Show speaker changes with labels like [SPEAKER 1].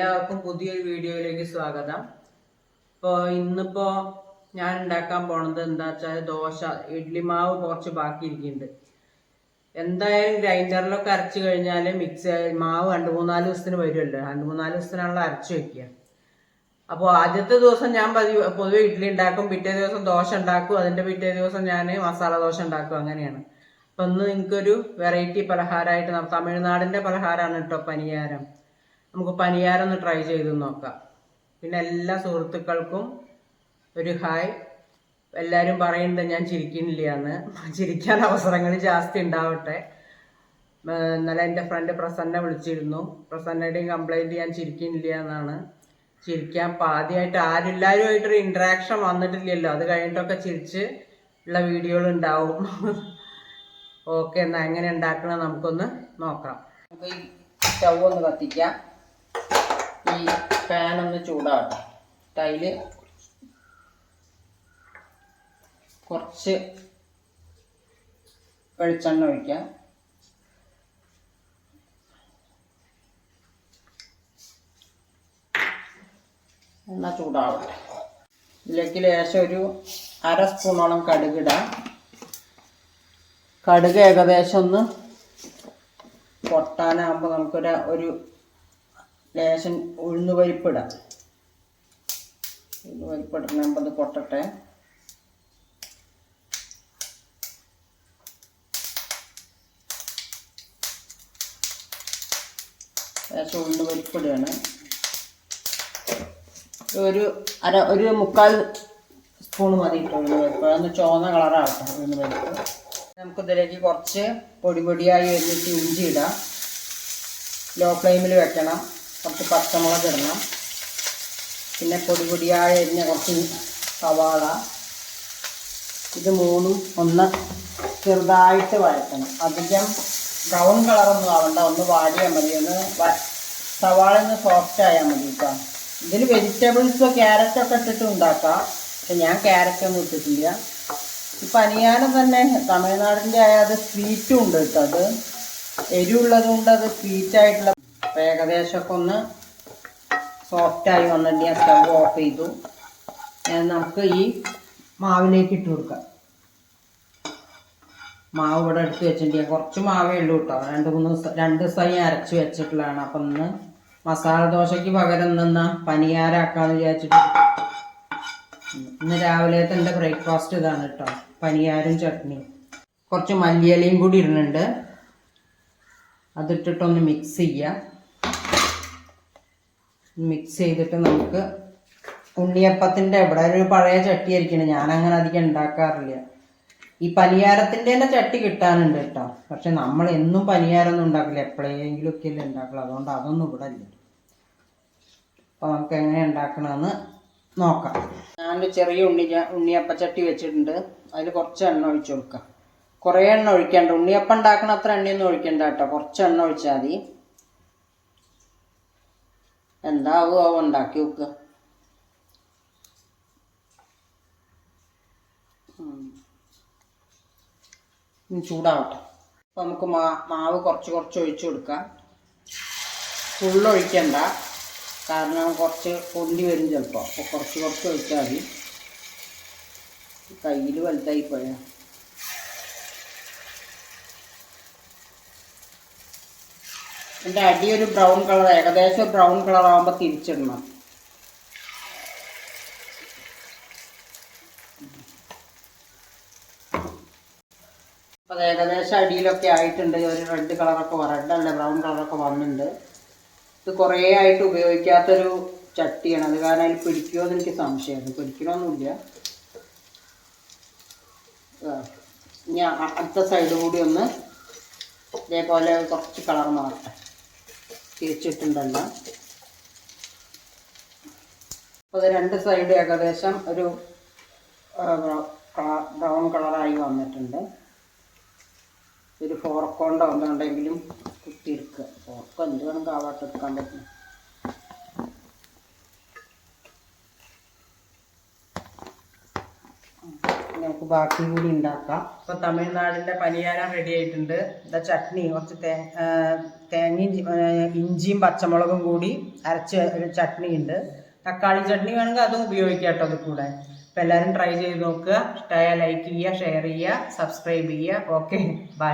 [SPEAKER 1] എല്ലാവർക്കും പുതിയൊരു വീഡിയോയിലേക്ക് സ്വാഗതം. ഇന്നിപ്പോൾ ഞാൻ ഉണ്ടാക്കാൻ പോണത് എന്താ വെച്ചാൽ ദോശ, ഇഡ്ഡലി മാവ് കുറച്ച് ബാക്കി ഇരിക്കുന്നുണ്ട്. എന്തായാലും ഗ്രൈൻഡറിലൊക്കെ അരച്ച് കഴിഞ്ഞാൽ മിക്സ് മാവ് 2-3 ദിവസത്തിന് വരുമല്ലോ. 2-3 ദിവസത്തിനാണല്ലോ അരച്ച് വെക്കുക. അപ്പോൾ ആദ്യത്തെ ദിവസം ഞാൻ പൊതുവെ ഇഡ്ഡലി ഉണ്ടാക്കും, പിറ്റേ ദിവസം ദോശ ഉണ്ടാക്കും, അതിൻ്റെ പിറ്റേ ദിവസം ഞാൻ മസാല ദോശ ഉണ്ടാക്കും. അങ്ങനെയാണ്. അപ്പം ഇന്ന് നിങ്ങൾക്കൊരു വെറൈറ്റി പലഹാരമായിട്ട്, തമിഴ്നാടിൻ്റെ പലഹാരമാണ് കേട്ടോ പനിയാരം. നമുക്ക് പനിയാരം ഒന്ന് ട്രൈ ചെയ്ത് നോക്കാം. പിന്നെ എല്ലാ സുഹൃത്തുക്കൾക്കും ഒരു ഹായ്. എല്ലാവരും പറയുന്നുണ്ട് ഞാൻ ചിരിക്കുന്നില്ല എന്ന്. ചിരിക്കാൻ അവസരങ്ങൾ ജാസ്തി ഉണ്ടാവട്ടെ. ഇന്നലെ എൻ്റെ ഫ്രണ്ട് പ്രസന്ന വിളിച്ചിരുന്നു. പ്രസന്നയുടെയും കംപ്ലൈൻറ്റ് ഞാൻ ചിരിക്കുന്നില്ല എന്നാണ്. ചിരിക്കാൻ ആദ്യമായിട്ട് എല്ലാവരുമായിട്ടൊരു ഇൻട്രാക്ഷൻ വന്നിട്ടില്ലല്ലോ. അത് കഴിഞ്ഞിട്ടൊക്കെ ചിരിച്ച് ഉള്ള വീഡിയോകൾ ഉണ്ടാവും. ഓക്കെ, എന്നാൽ എങ്ങനെ ഉണ്ടാക്കണം നമുക്കൊന്ന് നോക്കാം. നമുക്ക് ഈ സ്റ്റൗ ഒന്ന് കത്തിക്കാം. ഈ പാനൊന്ന് ചൂടാവട്ടെ. അതിൽ കുറച്ച് വെളിച്ചെണ്ണ ഒഴിക്കാം. എണ്ണ ചൂടാവട്ടെ. ഇതിലേക്ക് ലേശം ഒരു 1/2 സ്പൂണോളം കടുകിടാം. കടുക് ഏകദേശം ഒന്ന് പൊട്ടാനാകുമ്പോൾ നമുക്കൊരു ലേശം ഉഴുന്ന് പരിപ്പിടാം. ഉഴുന്ന് പരിപ്പിടുമ്പോൾ അത് പൊട്ടട്ടെ. ലേശം ഉഴുന്ന് പരിപ്പിടുകയാണ്. ഒരു 3/4 സ്പൂൺ മതി ഇട്ട് ഉഴുന്ന് പരിപ്പ്. അതൊന്ന് ചുവന്ന കളറാവട്ടെ ഉഴുന്ന് പരിപ്പ്. നമുക്കിതിലേക്ക് കുറച്ച് പൊടിയായി എഴുന്നിട്ട് ഇഞ്ചി ഇടാം. ലോ ഫ്ലെയിമിൽ വെക്കണം. കുറച്ച് പച്ചമുളക് ഇടണം. പിന്നെ പൊടിയായി എരിഞ്ഞ കുറച്ച് സവാള. ഇത് മൂന്നും ഒന്ന് ചെറുതായിട്ട് വഴറ്റണം. അധികം ബ്രൗൺ കളറൊന്നും ആവണ്ട, ഒന്ന് വാടിയാൽ മതി. സവാള ഒന്ന് സോഫ്റ്റ് ആയാൽ മതി കേട്ടോ. ഇതിൽ വെജിറ്റബിൾസ് ക്യാരറ്റൊക്കെ ഇട്ടിട്ട് ഉണ്ടാക്കാം. പക്ഷെ ഞാൻ ക്യാരറ്റൊന്നും ഇട്ടിട്ടില്ല. ഈ പനിയാരം തന്നെ തമിഴ്നാടിൻ്റെ അത് സ്വീറ്റും ഉണ്ട് കേട്ടോ. അത് എരിവുള്ളതുകൊണ്ട് അത് സ്വീറ്റായിട്ടുള്ള. അപ്പോൾ ഏകദേശമൊക്കെ ഒന്ന് സോഫ്റ്റായി വന്നിട്ട് ഞാൻ സ്റ്റവ് ഓഫ് ചെയ്തു. നമുക്ക് ഈ മാവിലേക്ക് ഇട്ട് കൊടുക്കാം. മാവ് ഇവിടെ എടുത്ത് വെച്ചിട്ട് കുറച്ച് മാവേ ഉള്ളൂ കേട്ടോ. 2 ദിവസമായി അരച്ച് വെച്ചിട്ടുള്ളതാണ്. അപ്പം ഇന്ന് മസാല ദോശയ്ക്ക് പകരം നിന്ന പനിയാരാക്കാന്ന് വിചാരിച്ചിട്ട് ഇന്ന് രാവിലത്തെ എൻ്റെ ബ്രേക്ക്ഫാസ്റ്റ് ഇതാണ് കേട്ടോ. പനിയാരും ചട്നിയും. കുറച്ച് മല്ലിയിലയും കൂടി ഇടുന്നുണ്ട്. അതിട്ടിട്ടൊന്ന് മിക്സ് ചെയ്യാം. മിക്സ് ചെയ്തിട്ട് നമുക്ക് ഉണ്ണിയപ്പത്തിൻ്റെ ഇവിടെ ഒരു പഴയ ചട്ടി ആയിരിക്കണം. ഞാനങ്ങനെ അധികം ഉണ്ടാക്കാറില്ല. ഈ പനിയാരത്തിൻ്റെ തന്നെ ചട്ടി കിട്ടാനുണ്ട് കേട്ടോ. പക്ഷെ നമ്മൾ എന്നും പനിയാരൊന്നും ഉണ്ടാക്കില്ല, എപ്പോഴെങ്കിലും ഒക്കെ അല്ലേ ഉണ്ടാക്കില്ല. അതുകൊണ്ട് അതൊന്നും ഇവിടെ ഇല്ല. അപ്പോൾ നമുക്ക് എങ്ങനെ ഉണ്ടാക്കണമെന്ന് നോക്കാം. ഞാനൊരു ചെറിയ ഉണ്ണിയപ്പച്ചട്ടി വെച്ചിട്ടുണ്ട്. അതിൽ കുറച്ച് എണ്ണ ഒഴിച്ചു കൊടുക്കാം. കുറേ എണ്ണ ഒഴിക്കണ്ട. ഉണ്ണിയപ്പം ഉണ്ടാക്കണ അത്ര എണ്ണയൊന്നും ഒഴിക്കണ്ട കേട്ടോ. കുറച്ച് എണ്ണ ഒഴിച്ചാൽ മതി. എന്താവുമോ ഉണ്ടാക്കി നോക്കുക. ചൂടാവട്ടെ. അപ്പോൾ നമുക്ക് മാവ് കുറച്ച് ഒഴിച്ചു കൊടുക്കാം. ഫുള്ളൊഴിക്കണ്ട, കാരണം കുറച്ച് പൊന്തി വരും ചിലപ്പോൾ. അപ്പോൾ കുറച്ച് ഒഴിച്ചാൽ മതി. കയ്യിൽ വലുതായി പോയാൽ എൻ്റെ അടി ഒരു ബ്രൗൺ കളർ, ഏകദേശം ബ്രൗൺ കളർ ആകുമ്പോൾ തിരിച്ചിടണം. അപ്പോൾ അത് ഏകദേശം അടിയിലൊക്കെ ആയിട്ടുണ്ട്. ഒരു റെഡ് കളറൊക്കെ റെഡല്ല ബ്രൗൺ കളറൊക്കെ വന്നിട്ടുണ്ട്. ഇത് കുറേ ആയിട്ട് ഉപയോഗിക്കാത്തൊരു ചട്ടിയാണ്. അത് കാരണം അതിൽ പിടിക്കുമോ എന്ന് എനിക്ക് സംശയമാണ്. പിടിക്കണമൊന്നുമില്ല. ഇനി അടുത്ത സൈഡ് കൂടി ഒന്ന് ഇതേപോലെ കുറച്ച് കളർ മാറട്ടെ. തിരിച്ചിട്ടുണ്ടല്ലോ. അപ്പോൾ അത് 2 സൈഡ് ഏകദേശം ഒരു ബ്രൗൺ കളറായി വന്നിട്ടുണ്ട്. ഒരു ഫോർക്കോണ്ടോ ഒന്നുണ്ടെങ്കിലും കുത്തിയിരിക്കുക. ഫോർക്കോ എന്ത് വേണം കാവാട്ട് എടുക്കാൻ പറ്റും. നമുക്ക് ബാക്കി കൂടി ഉണ്ടാക്കാം. ഇപ്പോൾ തമിഴ്നാടിൻ്റെ പനിയാരം റെഡി ആയിട്ടുണ്ട്. ഇതാ ചട്നി, കുറച്ച് തേങ്ങയും ഇഞ്ചിയും പച്ചമുളകും കൂടി അരച്ച് ഒരു ചട്നി ഉണ്ട്. തക്കാളി ചട്നി വേണമെങ്കിൽ അതും ഉപയോഗിക്കാം കേട്ടോ അത് കൂടെ. അപ്പോൾ എല്ലാവരും ട്രൈ ചെയ്ത് നോക്കുക. ഇഷ്ടമായാൽ ലൈക്ക് ചെയ്യുക, ഷെയർ ചെയ്യുക, സബ്സ്ക്രൈബ് ചെയ്യുക. Okay, by.